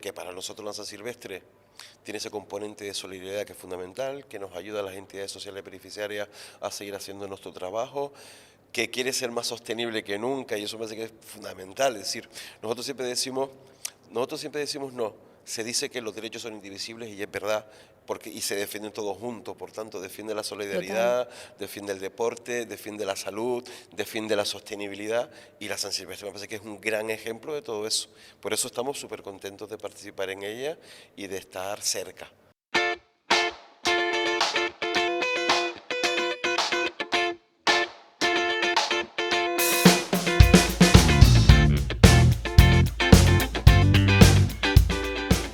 Que para nosotros la San Silvestre tiene ese componente de solidaridad que es fundamental, que nos ayuda a las entidades sociales beneficiarias a seguir haciendo nuestro trabajo, que quiere ser más sostenible que nunca, y eso me parece que es fundamental. Es decir, nosotros siempre decimos no. Se dice que los derechos son indivisibles y es verdad, porque y se defienden todos juntos. Por tanto, defiende la Total. solidaridad, defiende el deporte, defiende la salud, defiende la sostenibilidad, y la San Silvestre me parece que es un gran ejemplo de todo eso. Por eso estamos súper contentos de participar en ella y de estar cerca.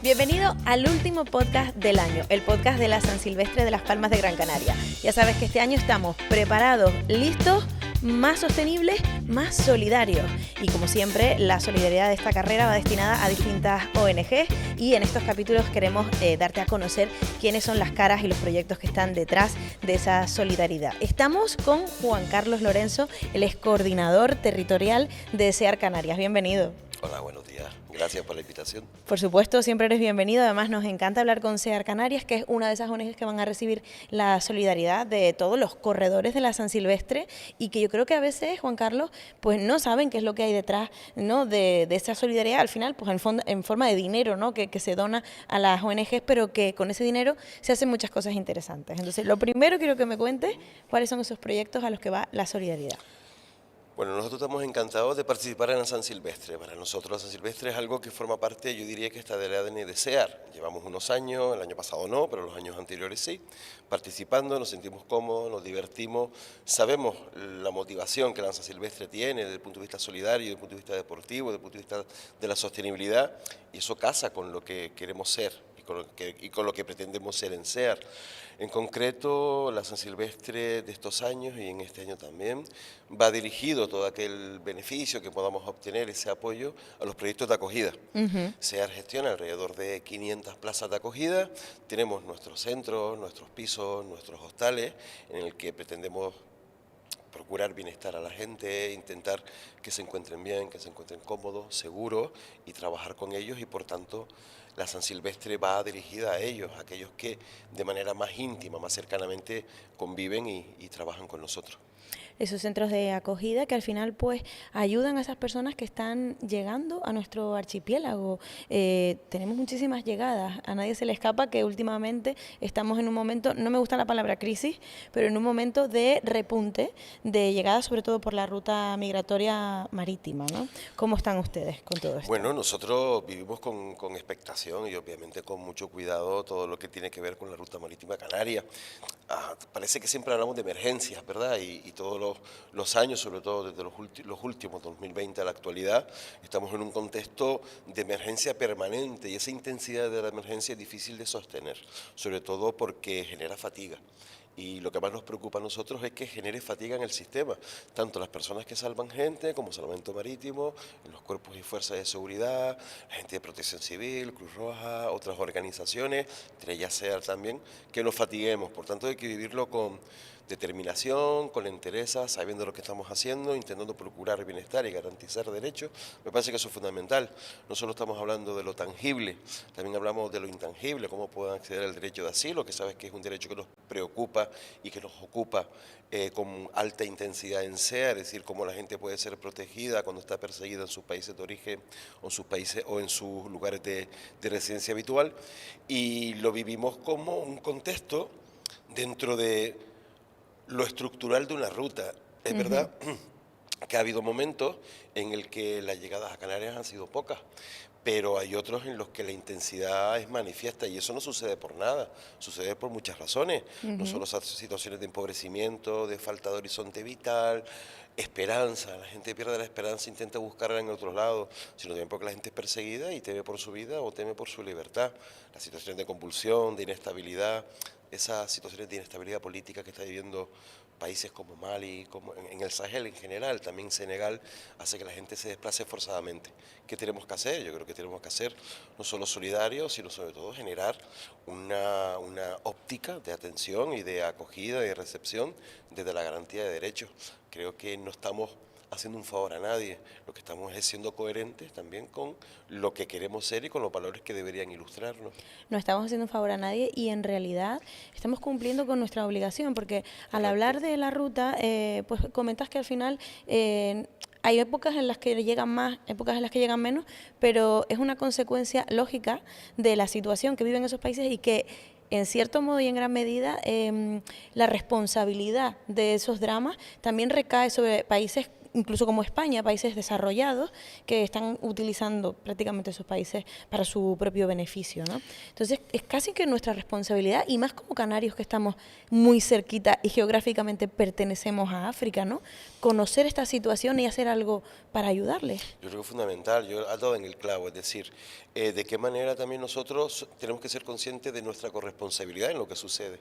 Bienvenido al último podcast del año, el podcast de la San Silvestre de Las Palmas de Gran Canaria. Ya sabes que este año estamos preparados, listos, más sostenibles, más solidarios. Y como siempre, la solidaridad de esta carrera va destinada a distintas ONG y en estos capítulos queremos darte a conocer quiénes son las caras y los proyectos que están detrás de esa solidaridad. Estamos con Juan Carlos Lorenzo, el ex coordinador territorial de SEAR Canarias. Bienvenido. Hola, buenos días. Gracias por la invitación. Por supuesto, siempre eres bienvenido. Además, nos encanta hablar con SEAR Canarias, que es una de esas ONGs que van a recibir la solidaridad de todos los corredores de la San Silvestre y que yo creo que a veces, Juan Carlos, pues no saben qué es lo que hay detrás, ¿no?, de esa solidaridad. Al final, pues en forma de dinero, ¿no?, que se dona a las ONGs, pero que con ese dinero se hacen muchas cosas interesantes. Entonces, lo primero quiero que me cuentes cuáles son esos proyectos a los que va la solidaridad. Bueno, nosotros estamos encantados de participar en la San Silvestre. Para nosotros la San Silvestre es algo que forma parte, yo diría que está del ADN de SEAR. Llevamos unos años, el año pasado no, pero los años anteriores sí, participando, nos sentimos cómodos, nos divertimos, sabemos la motivación que la San Silvestre tiene desde el punto de vista solidario, desde el punto de vista deportivo, desde el punto de vista de la sostenibilidad, y eso casa con lo que queremos ser y con lo que pretendemos ser en SEAR. En concreto, la San Silvestre de estos años y en este año también va dirigido todo aquel beneficio que podamos obtener, ese apoyo a los proyectos de acogida. SEAR gestiona alrededor de 500 plazas de acogida, tenemos nuestros centros, nuestros pisos, nuestros hostales, en el que pretendemos procurar bienestar a la gente, intentar que se encuentren bien, que se encuentren cómodos, seguros y trabajar con ellos, y por tanto la San Silvestre va dirigida a ellos, a aquellos que de manera más íntima, más cercanamente conviven y trabajan con nosotros. Esos centros de acogida que al final pues ayudan a esas personas que están llegando a nuestro archipiélago. Tenemos muchísimas llegadas, a nadie se le escapa que últimamente estamos en un momento, no me gusta la palabra crisis, pero en un momento de repunte de llegadas, sobre todo por la ruta migratoria marítima, ¿no? ¿Cómo están ustedes con todo esto? Bueno, nosotros vivimos con expectación y obviamente con mucho cuidado todo lo que tiene que ver con la ruta marítima canaria. Parece que siempre hablamos de emergencias, ¿verdad? Y todos los años, sobre todo desde los últimos 2020 a la actualidad, estamos en un contexto de emergencia permanente, y esa intensidad de la emergencia es difícil de sostener, sobre todo porque genera fatiga. Y lo que más nos preocupa a nosotros es que genere fatiga en el sistema, tanto las personas que salvan gente como Salvamento Marítimo, en los cuerpos y fuerzas de seguridad, la gente de Protección Civil, Cruz Roja, otras organizaciones, entre ellas SEAR también, que nos fatiguemos. Por tanto, hay que vivirlo con determinación, con entereza, sabiendo lo que estamos haciendo, intentando procurar bienestar y garantizar derechos. Me parece que eso es fundamental. No solo estamos hablando de lo tangible, también hablamos de lo intangible, cómo puedan acceder al derecho de asilo, que sabes que es un derecho que nos preocupa y que nos ocupa con alta intensidad en SEAR, es decir, cómo la gente puede ser protegida cuando está perseguida en sus países de origen o en sus países o en sus lugares de residencia habitual, y lo vivimos como un contexto dentro de lo estructural de una ruta. Es verdad que ha habido momentos en el que las llegadas a Canarias han sido pocas, pero hay otros en los que la intensidad es manifiesta, y eso no sucede por nada, sucede por muchas razones, no solo situaciones de empobrecimiento, de falta de horizonte vital, esperanza, la gente pierde la esperanza, intenta buscarla en otros lados, sino también porque la gente es perseguida y teme por su vida o teme por su libertad. Las situaciones de convulsión, de inestabilidad, esas situaciones de inestabilidad política que está viviendo países como Mali, como en el Sahel en general, también Senegal, hace que la gente se desplace forzadamente. ¿Qué tenemos que hacer? Yo creo que tenemos que hacer no solo solidarios, sino sobre todo generar una óptica de atención y de acogida y de recepción desde la garantía de derechos. Creo que no estamos haciendo un favor a nadie. Lo que estamos es siendo coherentes también con lo que queremos ser y con los valores que deberían ilustrarnos. No estamos haciendo un favor a nadie y en realidad estamos cumpliendo con nuestra obligación, porque al Correcto. hablar de la ruta, pues comentas que al final hay épocas en las que llegan más, épocas en las que llegan menos, pero es una consecuencia lógica de la situación que viven esos países y que en cierto modo y en gran medida la responsabilidad de esos dramas también recae sobre países incluso como España, países desarrollados que están utilizando prácticamente esos países para su propio beneficio, ¿no? Entonces es casi que nuestra responsabilidad, y más como canarios que estamos muy cerquita y geográficamente pertenecemos a África, ¿no? Conocer esta situación y hacer algo para ayudarles. Yo creo que es fundamental, yo he dado en el clavo, es decir, de qué manera también nosotros tenemos que ser conscientes de nuestra corresponsabilidad en lo que sucede.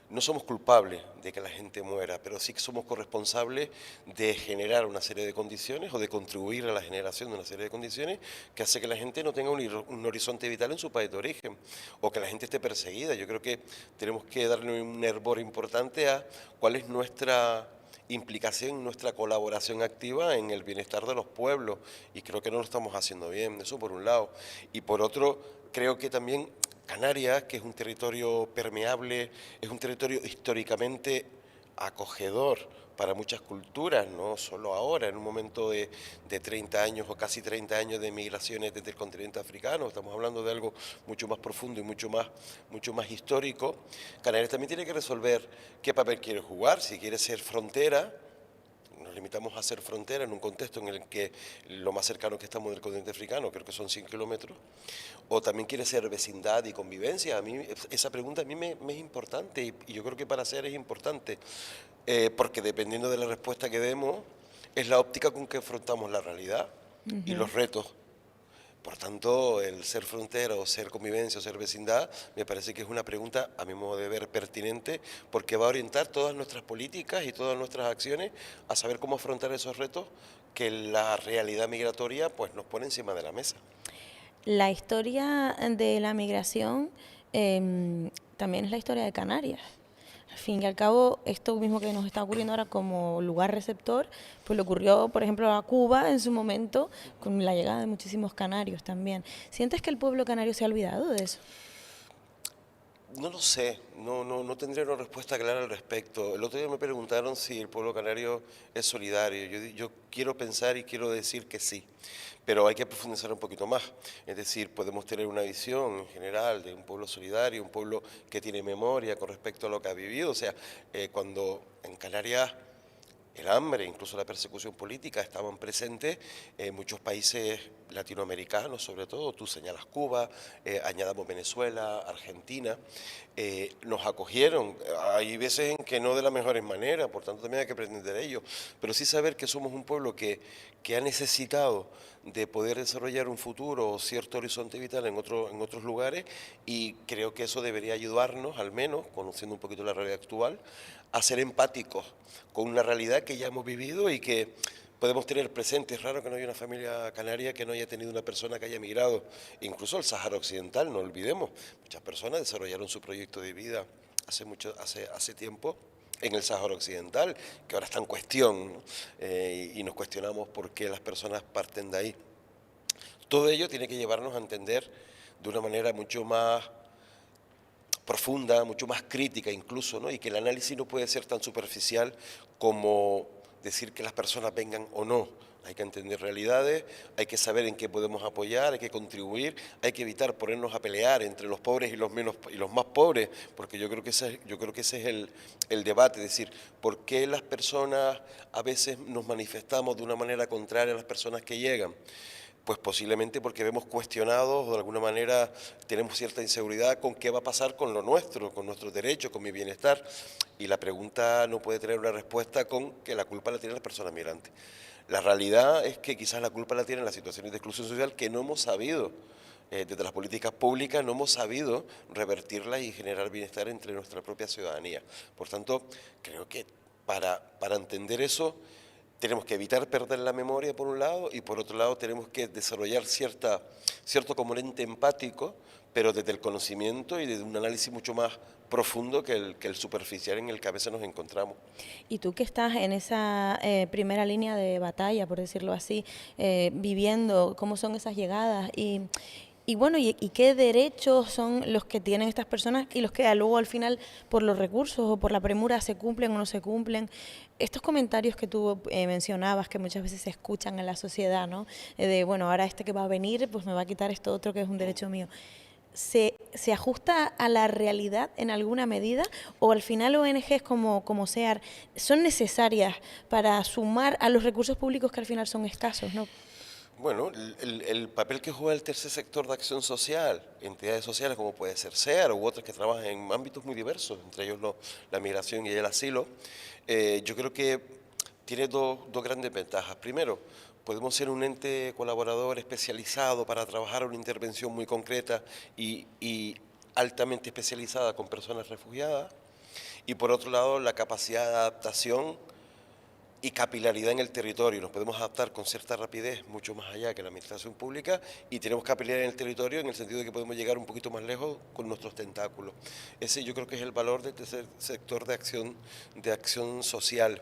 No somos culpables de que la gente muera, pero sí que somos corresponsables de generar una serie de condiciones o de contribuir a la generación de una serie de condiciones que hace que la gente no tenga un horizonte vital en su país de origen o que la gente esté perseguida. Yo creo que tenemos que darle un hervor importante a cuál es nuestra implicación, nuestra colaboración activa en el bienestar de los pueblos, y creo que no lo estamos haciendo bien, eso por un lado. Y por otro, creo que también Canarias, que es un territorio permeable, es un territorio históricamente acogedor para muchas culturas, no solo ahora, en un momento de 30 años o casi 30 años de migraciones desde el continente africano, estamos hablando de algo mucho más profundo y mucho más histórico. Canarias también tiene que resolver qué papel quiere jugar, si quiere ser frontera. Nos limitamos a ser frontera en un contexto en el que lo más cercano que estamos del continente africano, creo que son 100 kilómetros, o también quiere ser vecindad y convivencia. A mí esa pregunta a mí me es importante, y yo creo que para ser es importante, porque dependiendo de la respuesta que demos, es la óptica con que afrontamos la realidad y los retos. Por tanto, el ser frontera o ser convivencia o ser vecindad me parece que es una pregunta, a mi modo de ver, pertinente, porque va a orientar todas nuestras políticas y todas nuestras acciones a saber cómo afrontar esos retos que la realidad migratoria pues nos pone encima de la mesa. La historia de la migración también es la historia de Canarias. Al fin y al cabo, esto mismo que nos está ocurriendo ahora como lugar receptor, pues le ocurrió, por ejemplo, a Cuba en su momento, con la llegada de muchísimos canarios también. ¿Sientes que el pueblo canario se ha olvidado de eso? No lo sé, no tendría una respuesta clara al respecto. El otro día me preguntaron si el pueblo canario es solidario. Yo quiero pensar y quiero decir que sí, pero hay que profundizar un poquito más. Es decir, podemos tener una visión en general de un pueblo solidario, un pueblo que tiene memoria con respecto a lo que ha vivido. O sea, cuando en Canarias el hambre, incluso la persecución política estaban presentes en muchos países latinoamericanos, sobre todo, tú señalas Cuba, añadamos Venezuela, Argentina, nos acogieron, hay veces en que no de las mejores maneras, por tanto también hay que aprender de ello, pero sí saber que somos un pueblo que ha necesitado de poder desarrollar un futuro o cierto horizonte vital en otros lugares, y creo que eso debería ayudarnos, al menos, conociendo un poquito la realidad actual, a ser empáticos con una realidad que ya hemos vivido y que podemos tener presente. Es raro que no haya una familia canaria que no haya tenido una persona que haya emigrado, incluso al Sáhara Occidental, no olvidemos. Muchas personas desarrollaron su proyecto de vida hace tiempo en el Sáhara Occidental, que ahora está en cuestión, ¿no? Y nos cuestionamos por qué las personas parten de ahí. Todo ello tiene que llevarnos a entender de una manera mucho más profunda, mucho más crítica incluso, ¿no? Y que el análisis no puede ser tan superficial como decir que las personas vengan o no. Hay que entender realidades, hay que saber en qué podemos apoyar, hay que contribuir, hay que evitar ponernos a pelear entre los pobres y los más pobres, porque yo creo que ese es el debate, es decir, ¿por qué las personas a veces nos manifestamos de una manera contraria a las personas que llegan? Pues posiblemente porque vemos cuestionados o de alguna manera tenemos cierta inseguridad con qué va a pasar con lo nuestro, con nuestros derechos, con mi bienestar. Y la pregunta no puede tener una respuesta con que la culpa la tienen las personas migrantes. La realidad es que quizás la culpa la tienen las situaciones de exclusión social que no hemos sabido, desde las políticas públicas no hemos sabido revertirlas y generar bienestar entre nuestra propia ciudadanía. Por tanto, creo que para entender eso, tenemos que evitar perder la memoria por un lado y por otro lado tenemos que desarrollar cierto componente empático, pero desde el conocimiento y desde un análisis mucho más profundo que el superficial en el que a veces nos encontramos. Y tú que estás en esa primera línea de batalla, por decirlo así, viviendo cómo son esas llegadas y bueno, y qué derechos son los que tienen estas personas y los que luego al final por los recursos o por la premura se cumplen o no se cumplen. Estos comentarios que tú mencionabas que muchas veces se escuchan en la sociedad, ¿no? De, bueno, ahora este que va a venir pues me va a quitar esto otro que es un derecho mío. ¿Se ajusta a la realidad en alguna medida o al final ONGs como SEAR son necesarias para sumar a los recursos públicos que al final son escasos, ¿no? Bueno, el papel que juega el tercer sector de acción social, entidades sociales como puede ser SEAR u otras que trabajan en ámbitos muy diversos, entre ellos la migración y el asilo, yo creo que tiene dos grandes ventajas. Primero, podemos ser un ente colaborador especializado para trabajar una intervención muy concreta y altamente especializada con personas refugiadas. Y por otro lado, la capacidad de adaptación y capilaridad en el territorio. Nos podemos adaptar con cierta rapidez, mucho más allá que la administración pública, y tenemos capilaridad en el territorio en el sentido de que podemos llegar un poquito más lejos con nuestros tentáculos. Ese yo creo que es el valor del tercer sector de acción social.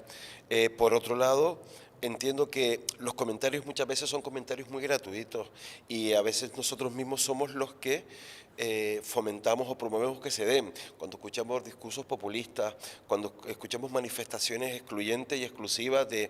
Por otro lado, entiendo que los comentarios muchas veces son comentarios muy gratuitos y a veces nosotros mismos somos los que fomentamos o promovemos que se den. Cuando escuchamos discursos populistas, cuando escuchamos manifestaciones excluyentes y exclusivas de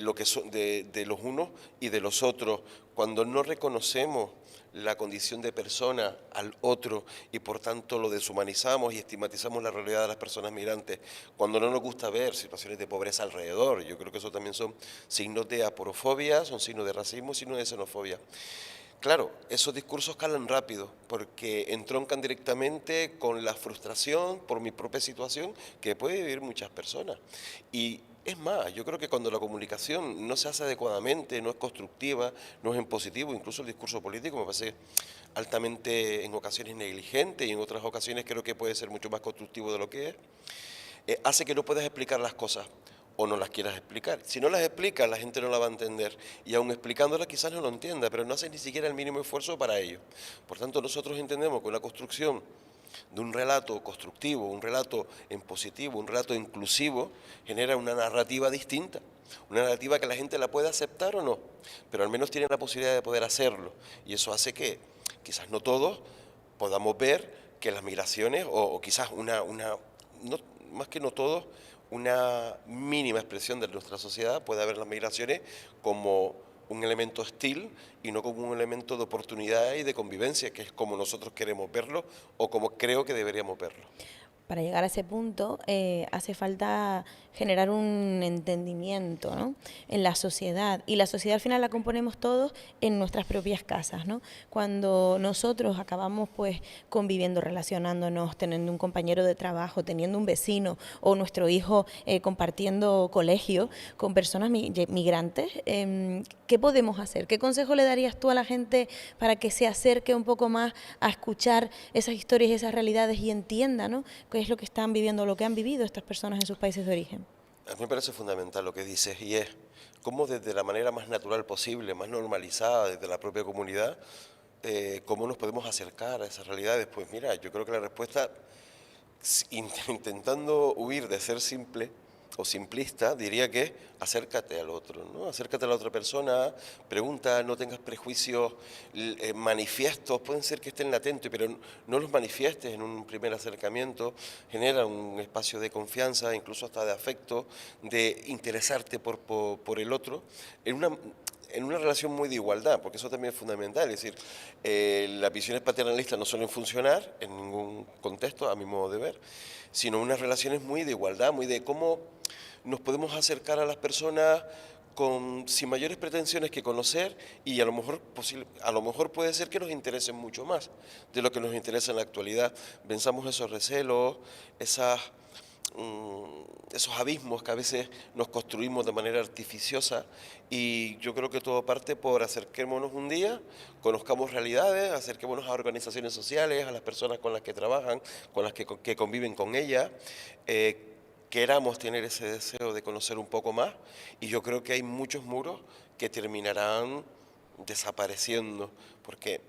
lo que de los unos y de los otros, cuando no reconocemos la condición de persona al otro y por tanto lo deshumanizamos y estigmatizamos la realidad de las personas migrantes, cuando no nos gusta ver situaciones de pobreza alrededor, yo creo que eso también son signos de aporofobia, son signos de racismo, signos de xenofobia. Claro, esos discursos calan rápido porque entroncan directamente con la frustración por mi propia situación que puede vivir muchas personas. Y es más, yo creo que cuando la comunicación no se hace adecuadamente, no es constructiva, no es en positivo, incluso el discurso político me parece altamente en ocasiones negligente y en otras ocasiones creo que puede ser mucho más constructivo de lo que es, hace que no puedas explicar las cosas o no las quieras explicar. Si no las explicas, la gente no la va a entender. Y aun explicándolas quizás no lo entienda, pero no haces ni siquiera el mínimo esfuerzo para ello. Por tanto, nosotros entendemos que una construcción de un relato constructivo, un relato en positivo, un relato inclusivo, genera una narrativa distinta. Una narrativa que la gente la puede aceptar o no, pero al menos tiene la posibilidad de poder hacerlo. Y eso hace que, quizás no todos, podamos ver que las migraciones, o quizás no, más que no todos, una mínima expresión de nuestra sociedad puede ver las migraciones como un elemento hostil y no como un elemento de oportunidad y de convivencia, que es como nosotros queremos verlo o como creo que deberíamos verlo. Para llegar a ese punto hace falta generar un entendimiento, ¿no?, en la sociedad. Y la sociedad al final la componemos todos en nuestras propias casas, ¿no? Cuando nosotros acabamos pues conviviendo, relacionándonos, teniendo un compañero de trabajo, teniendo un vecino o nuestro hijo compartiendo colegio con personas migrantes, ¿qué podemos hacer? ¿Qué consejo le darías tú a la gente para que se acerque un poco más a escuchar esas historias y esas realidades y entienda, ¿no?, qué es lo que están viviendo, lo que han vivido estas personas en sus países de origen? A mí me parece fundamental lo que dices y es cómo desde la manera más natural posible, más normalizada desde la propia comunidad, cómo nos podemos acercar a esas realidades. Pues mira, yo creo que la respuesta, intentando huir de ser simple o simplista, diría que acércate al otro, ¿no? Acércate a la otra persona, pregunta, no tengas prejuicios manifiestos, pueden ser que estén latentes, pero no los manifiestes en un primer acercamiento, genera un espacio de confianza, incluso hasta de afecto, de interesarte por el otro, en una relación muy de igualdad, porque eso también es fundamental, es decir, las visiones paternalistas no suelen funcionar en ningún contexto, a mi modo de ver, sino unas relaciones muy de igualdad, muy de cómo nos podemos acercar a las personas sin mayores pretensiones que conocer y a lo mejor puede ser que nos interesen mucho más de lo que nos interesa en la actualidad. Pensamos esos recelos, esos abismos que a veces nos construimos de manera artificiosa y yo creo que todo parte por acerquémonos un día, conozcamos realidades, acerquémonos a organizaciones sociales, a las personas con las que trabajan, con las que conviven con ellas, queramos tener ese deseo de conocer un poco más, y yo creo que hay muchos muros que terminarán desapareciendo, porque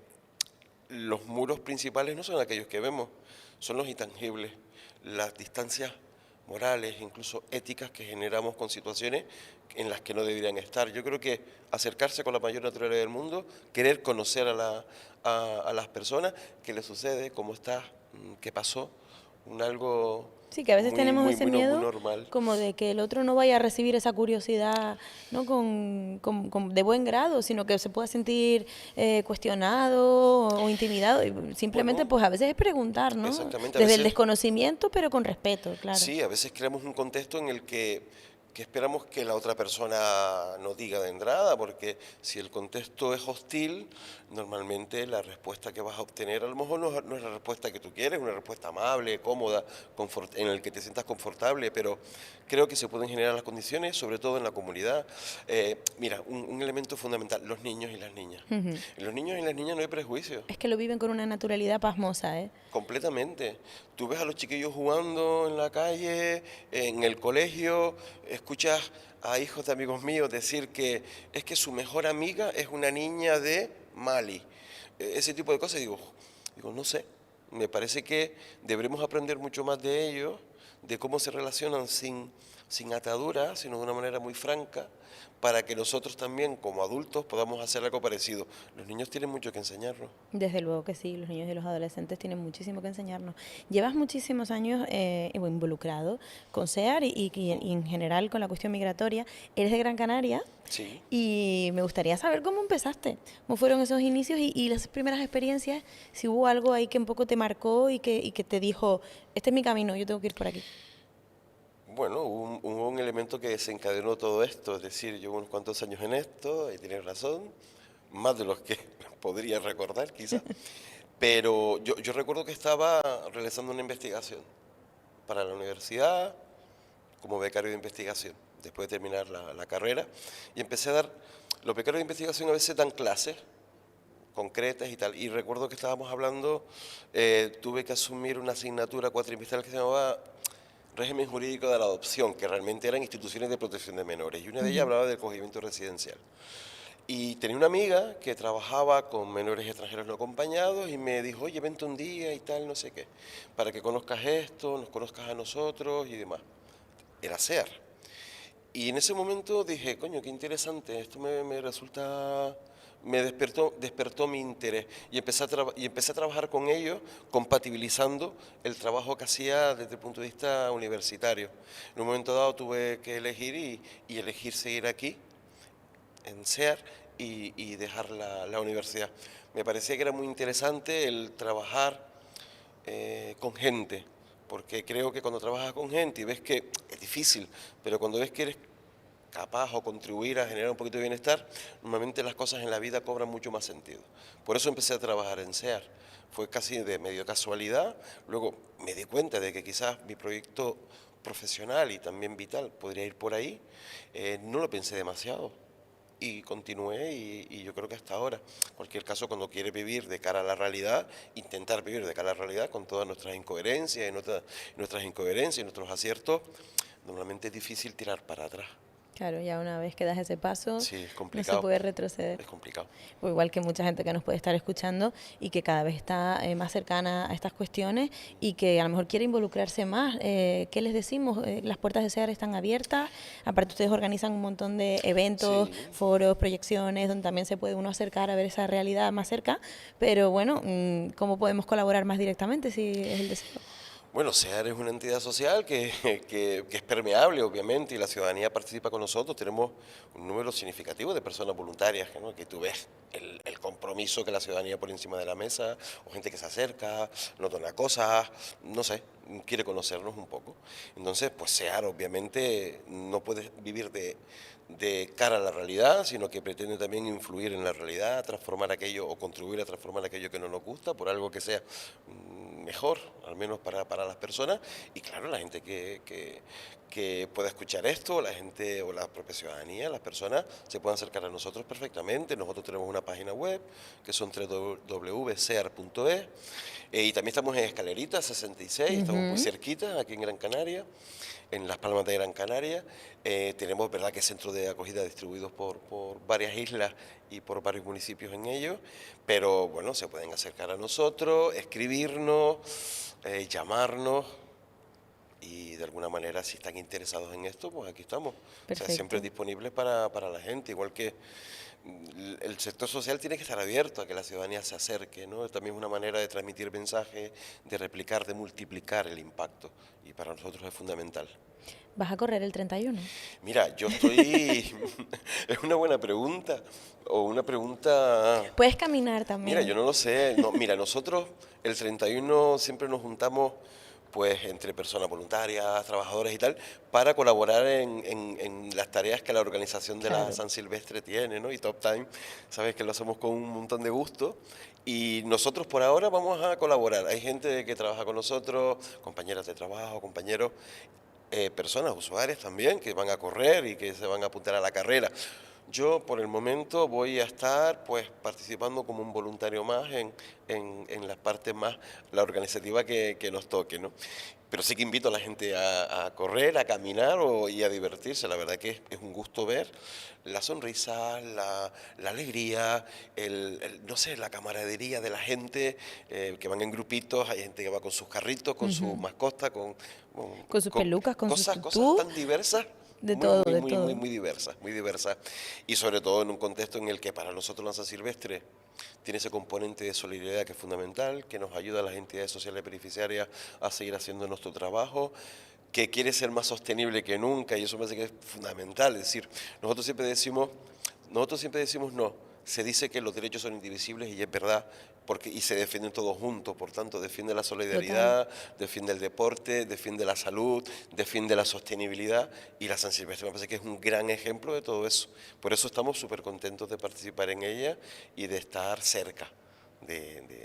los muros principales no son aquellos que vemos, son los intangibles, las distancias morales, incluso éticas que generamos con situaciones en las que no deberían estar. Yo creo que acercarse con la mayor naturaleza del mundo, querer conocer a las personas, qué les sucede, cómo está, qué pasó, algo Sí, que a veces muy, tenemos muy, ese muy, muy miedo normal. como de que el otro no vaya a recibir esa curiosidad, ¿no? De buen grado, sino que se pueda sentir cuestionado o intimidado. Y simplemente, Bueno, pues a veces es preguntar, ¿no? exactamente, a Desde el veces desconocimiento, pero con respeto, claro. sí, a veces creamos un contexto en el que esperamos que la otra persona nos diga de entrada, porque si el contexto es hostil, normalmente la respuesta que vas a obtener a lo mejor no es la respuesta que tú quieres, una respuesta amable, cómoda, en el que te sientas confortable, pero creo que se pueden generar las condiciones, sobre todo en la comunidad. Mira, un elemento fundamental, los niños y las niñas. Ujú. En los niños y las niñas no hay prejuicios. Es que lo viven con una naturalidad pasmosa, ¿eh? Completamente. Tú ves a los chiquillos jugando en la calle, en el colegio, escuchas a hijos de amigos míos decir que es que su mejor amiga es una niña de Mali. Ese tipo de cosas, digo, no sé, me parece que deberemos aprender mucho más de ellos, de cómo se relacionan sin ataduras, sino de una manera muy franca, para que nosotros también como adultos podamos hacer algo parecido. Los niños tienen mucho que enseñarnos. Desde luego que sí, los niños y los adolescentes tienen muchísimo que enseñarnos. Llevas muchísimos años involucrado con SEAR y en general con la cuestión migratoria. Eres de Gran Canaria Sí. y me gustaría saber cómo empezaste, cómo fueron esos inicios y las primeras experiencias, si hubo algo ahí que un poco te marcó y que te dijo, este es mi camino, yo tengo que ir por aquí. Bueno, hubo un elemento que desencadenó todo esto, es decir, llevo unos cuantos años en esto, y tienes razón, más de los que podría recordar quizás, pero yo recuerdo que estaba realizando una investigación para la universidad como becario de investigación, después de terminar la carrera, y empecé a dar, los becarios de investigación a veces dan clases concretas y tal, y recuerdo que estábamos hablando, tuve que asumir una asignatura cuatrimestral que se llamaba régimen jurídico de la adopción, que realmente eran instituciones de protección de menores, y una de ellas Ujú. hablaba del acogimiento residencial. Y tenía una amiga que trabajaba con menores extranjeros no acompañados y me dijo, oye, vente un día y tal, no sé qué, para que conozcas esto, nos conozcas a nosotros y demás. Era SEAR. Y en ese momento dije, coño, qué interesante, esto me resulta, despertó mi interés y empecé a trabajar con ellos, compatibilizando el trabajo que hacía desde el punto de vista universitario. En un momento dado tuve que elegir y elegir seguir aquí, en SEAR, y dejar la universidad. Me parecía que era muy interesante el trabajar con gente, porque creo que cuando trabajas con gente y ves que es difícil, pero cuando ves que eres capaz o contribuir a generar un poquito de bienestar, normalmente las cosas en la vida cobran mucho más sentido. Por eso empecé a trabajar en SEAR. Fue casi de medio casualidad. Luego me di cuenta de que quizás mi proyecto profesional y también vital podría ir por ahí. No lo pensé demasiado y continué y yo creo que hasta ahora. En cualquier caso, cuando quieres vivir de cara a la realidad, intentar vivir de cara a la realidad con todas nuestras incoherencias y nuestros aciertos, normalmente es difícil tirar para atrás. Claro, ya una vez que das ese paso, Sí, es no se complicado, puede retroceder. es complicado. O igual que mucha gente que nos puede estar escuchando y que cada vez está más cercana a estas cuestiones y que a lo mejor quiere involucrarse más. ¿Qué les decimos? Las puertas de SEAR están abiertas. Aparte ustedes organizan un montón de eventos, Sí. foros, proyecciones, donde también se puede uno acercar a ver esa realidad más cerca. Pero bueno, ¿cómo podemos colaborar más directamente si es el deseo? Bueno, SEAR es una entidad social que es permeable, obviamente, y la ciudadanía participa con nosotros. Tenemos un número significativo de personas voluntarias, ¿no? Que tú ves el compromiso que la ciudadanía pone encima de la mesa, o gente que se acerca, nos dona cosas, no sé, quiere conocernos un poco. Entonces, pues SEAR obviamente no puede vivir de cara a la realidad, sino que pretende también influir en la realidad, transformar aquello o contribuir a transformar aquello que no nos gusta por algo que sea mejor, al menos para las personas, y claro, la gente que pueda escuchar esto, la gente o la propia ciudadanía, las personas se pueden acercar a nosotros perfectamente. Nosotros tenemos una página web que son www.sear.es. Y también estamos en Escalerita 66, estamos muy cerquita, aquí en Gran Canaria, en Las Palmas de Gran Canaria. Tenemos, verdad, que centros de acogida distribuidos por varias islas y por varios municipios en ellos, pero bueno, se pueden acercar a nosotros, escribirnos, llamarnos. Y de alguna manera, si están interesados en esto, pues aquí estamos. O sea, siempre disponibles para la gente, igual que el sector social tiene que estar abierto a que la ciudadanía se acerque, ¿no? También es una manera de transmitir mensajes, de replicar, de multiplicar el impacto, y para nosotros es fundamental. ¿Vas a correr el 31? Mira, yo estoy... Es una buena pregunta, o una pregunta... Puedes caminar también. Mira, yo no lo sé. No, mira, nosotros el 31 siempre nos juntamos, pues, entre personas voluntarias, trabajadores y tal, para colaborar en las tareas que la organización de la San Silvestre tiene, ¿no? Y Top Time, sabes que lo hacemos con un montón de gusto, y nosotros por ahora vamos a colaborar. Hay gente que trabaja con nosotros, compañeras de trabajo, compañeros, personas, usuarias también, que van a correr y que se van a apuntar a la carrera. Yo por el momento voy a estar, pues, participando como un voluntario más en las partes más, la organizativa que nos toque, ¿no? Pero sí que invito a la gente a correr, a caminar y a divertirse. La verdad que es un gusto ver la sonrisa, la alegría, no sé, la camaradería de la gente, que van en grupitos. Hay gente que va con sus carritos, con sus mascotas, con sus pelucas, con sus cosas tutú. tan diversas. De todo, de todo. Muy diversas, muy diversas. Y sobre todo en un contexto en el que para nosotros la San Silvestre tiene ese componente de solidaridad que es fundamental, que nos ayuda a las entidades sociales beneficiarias a seguir haciendo nuestro trabajo, que quiere ser más sostenible que nunca, y eso me parece que es fundamental. Es decir, nosotros siempre decimos no. Se dice que los derechos son indivisibles, y es verdad, y se defienden todos juntos. Por tanto, defiende la solidaridad, defiende el deporte, defiende la salud, defiende la sostenibilidad, y la San Silvestre me parece que es un gran ejemplo de todo eso. Por eso estamos súper contentos de participar en ella y de estar cerca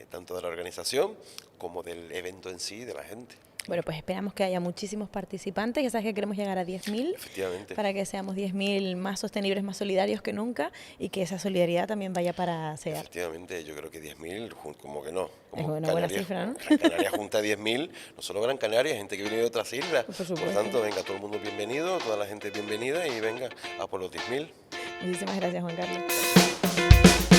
tanto de la organización como del evento en sí, de la gente. Bueno, pues esperamos que haya muchísimos participantes. Ya sabes que queremos llegar a 10.000 para que seamos 10.000 más sostenibles, más solidarios que nunca, y que esa solidaridad también vaya para SEAT. Efectivamente, yo creo que 10.000, como que no. Como es una buena cifra, ¿no? Gran Canaria junta 10.000, no solo Gran Canaria, gente que viene de otras islas. Por supuesto. Por tanto, venga, todo el mundo bienvenido, toda la gente bienvenida, y venga a por los 10.000. Muchísimas gracias, Juan Carlos.